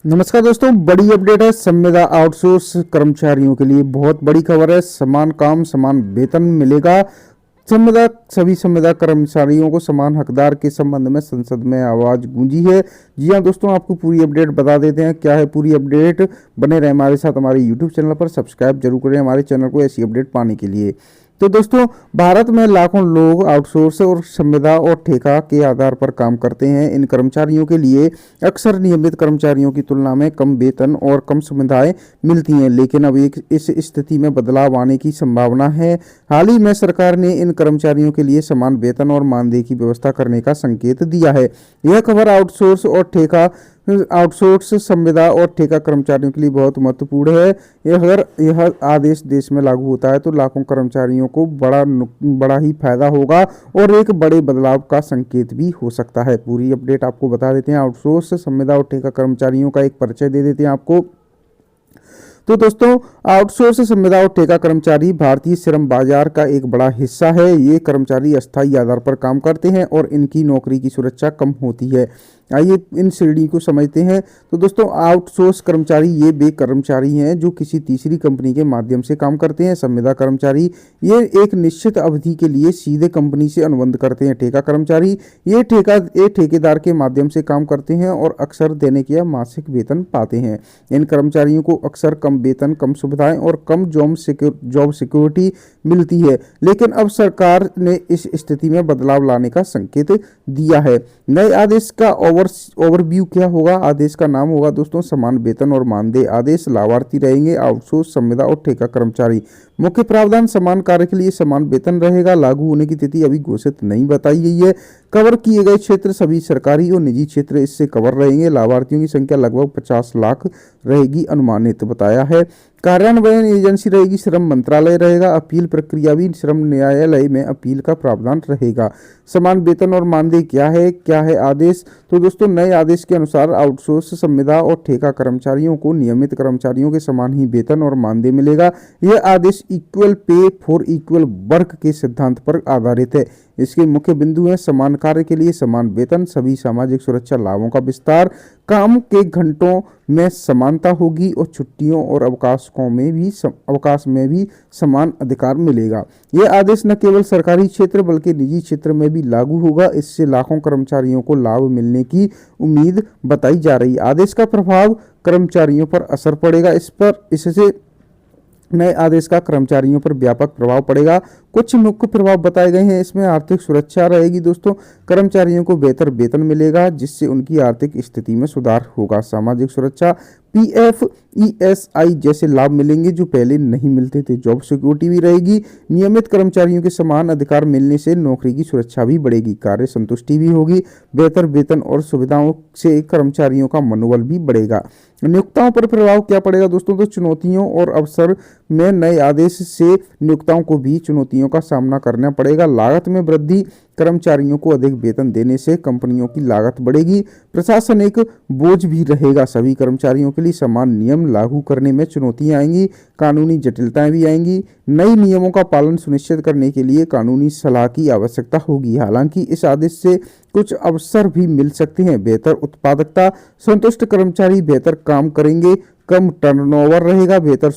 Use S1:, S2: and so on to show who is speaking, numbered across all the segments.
S1: नमस्कार दोस्तों, बड़ी अपडेट है। संविदा आउटसोर्स कर्मचारियों के लिए बहुत बड़ी खबर है। समान काम समान वेतन मिलेगा। संविदा सभी संविदा कर्मचारियों को समान हकदार के संबंध में संसद में आवाज गूंजी है। जी हाँ दोस्तों, आपको पूरी अपडेट बता देते हैं। क्या है पूरी अपडेट, बने रहे हमारे साथ। हमारे यूट्यूब चैनल पर सब्सक्राइब जरूर करें हमारे चैनल को ऐसी अपडेट पाने के लिए। तो दोस्तों, भारत में लाखों लोग आउटसोर्स और संविदा और ठेका के आधार पर काम करते हैं। इन कर्मचारियों के लिए अक्सर नियमित कर्मचारियों की तुलना में कम वेतन और कम सुविधाएं मिलती हैं, लेकिन अब एक इस स्थिति में बदलाव आने की संभावना है। हाल ही में सरकार ने इन कर्मचारियों के लिए समान वेतन और मानदेय की व्यवस्था करने का संकेत दिया है। यह खबर आउटसोर्स संविदा और ठेका कर्मचारियों के लिए बहुत महत्वपूर्ण है। अगर यह आदेश देश में लागू होता है तो लाखों कर्मचारियों को बड़ा ही फायदा होगा और एक बड़े बदलाव का संकेत भी हो सकता है। पूरी अपडेट आपको बता देते हैं। आउटसोर्स संविदा और ठेका कर्मचारियों का एक परिचय दे देते हैं आपको। तो दोस्तों, आउटसोर्स संविदा और ठेका कर्मचारी भारतीय श्रम बाजार का एक बड़ा हिस्सा है। ये कर्मचारी अस्थायी आधार पर काम करते हैं और इनकी नौकरी की सुरक्षा कम होती है। आइए इन श्रेणी को समझते हैं। तो दोस्तों, आउटसोर्स कर्मचारी ये वे कर्मचारी हैं जो किसी तीसरी कंपनी के माध्यम से काम करते हैं। संविदा कर्मचारी ये एक निश्चित अवधि के लिए सीधे कंपनी से अनुबंध करते हैं। ठेका कर्मचारी ये ठेकेदार के माध्यम से काम करते हैं और अक्सर दैनिक या मासिक वेतन पाते हैं। इन कर्मचारियों को अक्सर कम वेतन, कम सुविधाएं और कम जॉब सिक्योरिटी मिलती है, लेकिन अब सरकार ने इस स्थिति में बदलाव लाने का संकेत दिया है। नए आदेश का ओवरव्यू क्या होगा? आदेश का नाम होगा दोस्तों समान वेतन और मानदेय आदेश। लाभार्थी रहेंगे आउटसोर्स संविदा और ठेका कर्मचारी। मुख्य प्रावधान समान कार्य के लिए समान वेतन रहेगा। लागू होने की तिथि अभी घोषित नहीं बताई गई है। कवर किए गए क्षेत्र सभी सरकारी और निजी क्षेत्र इससे कवर रहेंगे। लाभार्थियों की संख्या लगभग 50 लाख रहेगी अनुमानित बताया है। कार्यान्वयन एजेंसी रहेगी श्रम मंत्रालय रहेगा। अपील प्रक्रिया भी श्रम न्यायालय में अपील का प्रावधान रहेगा। समान वेतन और मानदेय क्या है आदेश? तो दोस्तों, नए आदेश के अनुसार आउटसोर्स संविदा और ठेका कर्मचारियों को नियमित कर्मचारियों के समान ही वेतन और मानदेय मिलेगा। यह आदेश equal pay for equal work के सिद्धांत पर आधारित है। इसके मुख्य बिंदु हैं समान कार्य के लिए समान वेतन, सभी सामाजिक सुरक्षा लाभों का विस्तार, काम के घंटों में समानता होगी और छुट्टियों और अवकाश में भी समान अधिकार मिलेगा। यह आदेश न केवल सरकारी क्षेत्र बल्कि निजी क्षेत्र में भी लागू होगा। इससे लाखों कर्मचारियों को लाभ मिलने की उम्मीद बताई जा रही है। आदेश का प्रभाव कर्मचारियों पर असर पड़ेगा। इससे नए आदेश का कर्मचारियों पर व्यापक प्रभाव पड़ेगा। कुछ मुख्य प्रभाव बताए गए हैं इसमें। आर्थिक सुरक्षा रहेगी दोस्तों। कर्मचारियों को बेहतर वेतन मिलेगा जिससे उनकी आर्थिक स्थिति में सुधार होगा। सामाजिक सुरक्षा, पीएफ, ईएसआई जैसे लाभ मिलेंगे जो पहले नहीं मिलते थे। जॉब सिक्योरिटी भी रहेगी। नियमित कर्मचारियों के समान अधिकार मिलने से नौकरी की सुरक्षा भी बढ़ेगी। कार्य संतुष्टि भी होगी। बेहतर वेतन और सुविधाओं से कर्मचारियों का मनोबल भी बढ़ेगा। नियोक्ताओं पर प्रभाव क्या पड़ेगा दोस्तों? तो चुनौतियों और अवसर में नए आदेश से नियोक्ताओं को भी चुनौतियों का सामना करना पड़ेगा। लागत में वृद्धि, कर्मचारियों को अधिक वेतन देने से कंपनियों की लागत बढ़ेगी। प्रशासनिक बोझ भी रहेगा। सभी कर्मचारियों के लिए समान नियम लागू करने में चुनौतियां आएंगी। कानूनी जटिलताएं भी आएंगी। नए नियमों का पालन सुनिश्चित करने के लिए कानूनी सलाह की आवश्यकता होगी। हालांकि इस आदेश से कुछ अवसर भी मिल सकते हैं। बेहतर उत्पादकता, संतुष्ट कर्मचारी बेहतर काम करेंगे, कम टर्नओवर रहेगा। बेहतर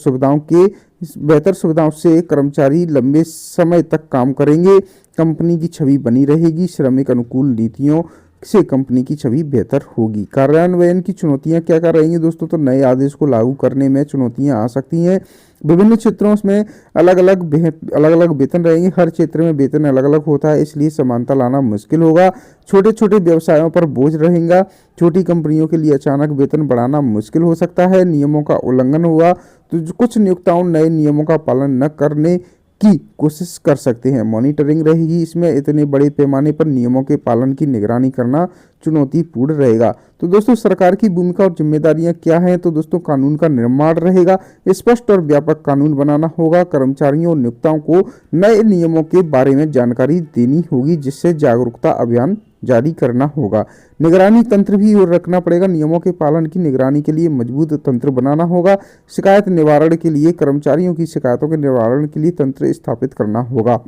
S1: सुविधाओं से कर्मचारी लंबे समय तक काम करेंगे। कंपनी की छवि बनी रहेगी। श्रमिक अनुकूल नीतियों से कंपनी की छवि बेहतर होगी। कार्यान्वयन की चुनौतियां क्या क्या रहेंगी दोस्तों? तो नए आदेश को लागू करने में चुनौतियां आ सकती हैं। विभिन्न क्षेत्रों में अलग अलग वेतन रहेंगे। हर क्षेत्र में वेतन अलग अलग होता है, इसलिए समानता लाना मुश्किल होगा। छोटे छोटे व्यवसायों पर बोझ रहेगा। छोटी कंपनियों के लिए अचानक वेतन बढ़ाना मुश्किल हो सकता है। नियमों का उल्लंघन हुआ तो कुछ नियोक्ताओं नए नियमों का पालन न करने की कोशिश कर सकते हैं। मॉनिटरिंग रहेगी। इसमें इतने बड़े पैमाने पर नियमों के पालन की निगरानी करना चुनौतीपूर्ण रहेगा। तो दोस्तों, सरकार की भूमिका और जिम्मेदारियां क्या हैं? तो दोस्तों, कानून का निर्माण रहेगा। स्पष्ट और व्यापक कानून बनाना होगा। कर्मचारियों और नियोक्ताओं को नए नियमों के बारे में जानकारी देनी होगी जिससे जागरूकता अभियान जारी करना होगा। निगरानी तंत्र भी रखना पड़ेगा। नियमों के पालन की निगरानी के लिए मजबूत तंत्र बनाना होगा। शिकायत निवारण के लिए कर्मचारियों की शिकायतों के निवारण के लिए तंत्र स्थापित करना होगा।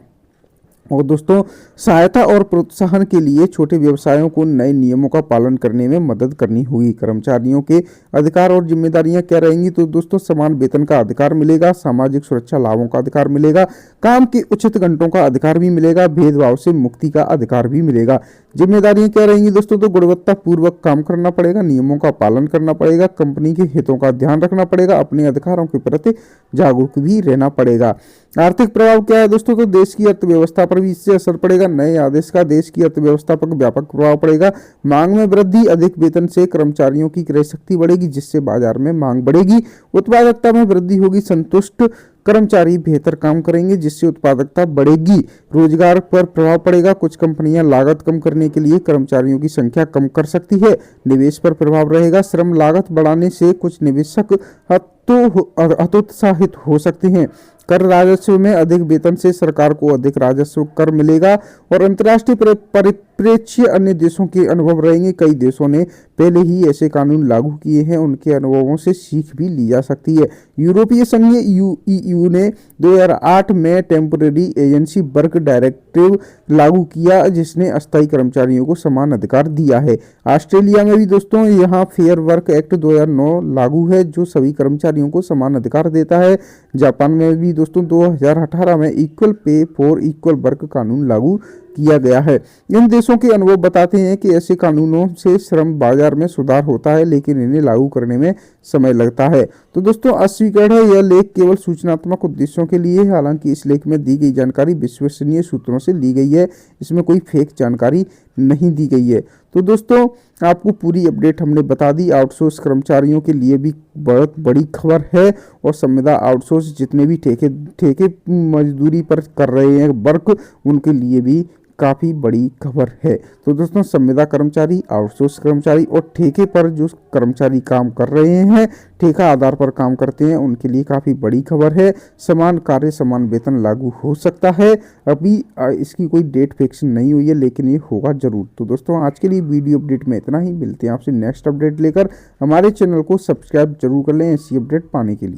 S1: और दोस्तों सहायता और प्रोत्साहन के लिए छोटे व्यवसायों को नए नियमों का पालन करने में मदद करनी होगी। कर्मचारियों के अधिकार और जिम्मेदारियां क्या रहेंगी? तो दोस्तों समान वेतन का अधिकार मिलेगा, सामाजिक सुरक्षा लाभों का अधिकार मिलेगा, काम के उचित घंटों का अधिकार भी मिलेगा, भेदभाव से मुक्ति का अधिकार भी मिलेगा। जिम्मेदारियां क्या रहेंगी दोस्तों? तो गुणवत्ता पूर्वक काम करना पड़ेगा, नियमों का पालन करना पड़ेगा, कंपनी के हितों का ध्यान रखना पड़ेगा, अपने अधिकारों के प्रति जागरूक भी रहना पड़ेगा। आर्थिक प्रभाव क्या है दोस्तों? तो देश की अर्थव्यवस्था पर भी इससे असर पड़ेगा। नए आदेश का देश की अर्थव्यवस्था पर व्यापक प्रभाव पड़ेगा। मांग में वृद्धि, अधिक वेतन से कर्मचारियों की क्रय शक्ति बढ़ेगी, जिससे बाजार में मांग बढ़ेगी, उत्पादकता में वृद्धि होगी, संतुष्ट कर्मचारी बेहतर काम करेंगे, जिससे उत्पादकता बढ़ेगी। रोजगार पर प्रभाव पड़ेगा, कुछ कंपनियां लागत कम करने के लिए कर्मचारियों की संख्या कम कर सकती है। निवेश पर प्रभाव रहेगा, श्रम लागत बढ़ाने से कुछ निवेशक हतोत्साहित हो सकते हैं। कर राजस्व में अधिक वेतन से सरकार को अधिक राजस्व कर मिलेगा और अंतर्राष्ट्रीय परिप्रेक्ष्य अन्य देशों के अनुभव रहेंगे। कई देशों ने पहले ही ऐसे कानून लागू किए हैं, उनके अनुभवों से सीख भी ली जा सकती है। यूरोपीय संघ ईयू ने 2008 में टेम्परेरी एजेंसी वर्क डायरेक्टिव लागू किया, जिसने अस्थायी कर्मचारियों को समान अधिकार दिया है। ऑस्ट्रेलिया में भी दोस्तों यहाँ फेयर वर्क एक्ट 2009 लागू है, जो सभी कर्मचारियों को समान अधिकार देता है। जापान में भी दोस्तों 2018 में equal pay for equal work कानून लागू किया गया है। इन देशों के अनुभव बताते हैं कि ऐसे कानूनों से श्रम बाजार में सुधार होता है, लेकिन इन्हें लागू करने में समय लगता है। तो दोस्तों अस्वीकृत है, यह लेख केवल सूचनात्मक उद्देश्यों के लिए है। हालांकि इस लेख में दी गई जानकारी विश्वसनीय सूत्रों से ली गई है, इसमें कोई फेक जानकारी नहीं दी गई है। तो दोस्तों आपको पूरी अपडेट हमने बता दी। आउटसोर्स कर्मचारियों के लिए भी बहुत बड़ी खबर है और संविदा आउटसोर्स जितने भी ठेके मजदूरी पर कर रहे हैं वर्क, उनके लिए भी काफ़ी बड़ी खबर है। तो दोस्तों संविदा कर्मचारी, आउटसोर्स कर्मचारी और ठेके पर जो कर्मचारी काम कर रहे हैं, ठेका आधार पर काम करते हैं, उनके लिए काफ़ी बड़ी खबर है। समान कार्य समान वेतन लागू हो सकता है। अभी इसकी कोई डेट फिक्स नहीं हुई है, लेकिन ये होगा जरूर। तो दोस्तों आज के लिए वीडियो अपडेट में इतना ही। मिलते हैं आपसे नेक्स्ट अपडेट लेकर। हमारे चैनल को सब्सक्राइब जरूर कर लें ऐसी अपडेट पाने के लिए।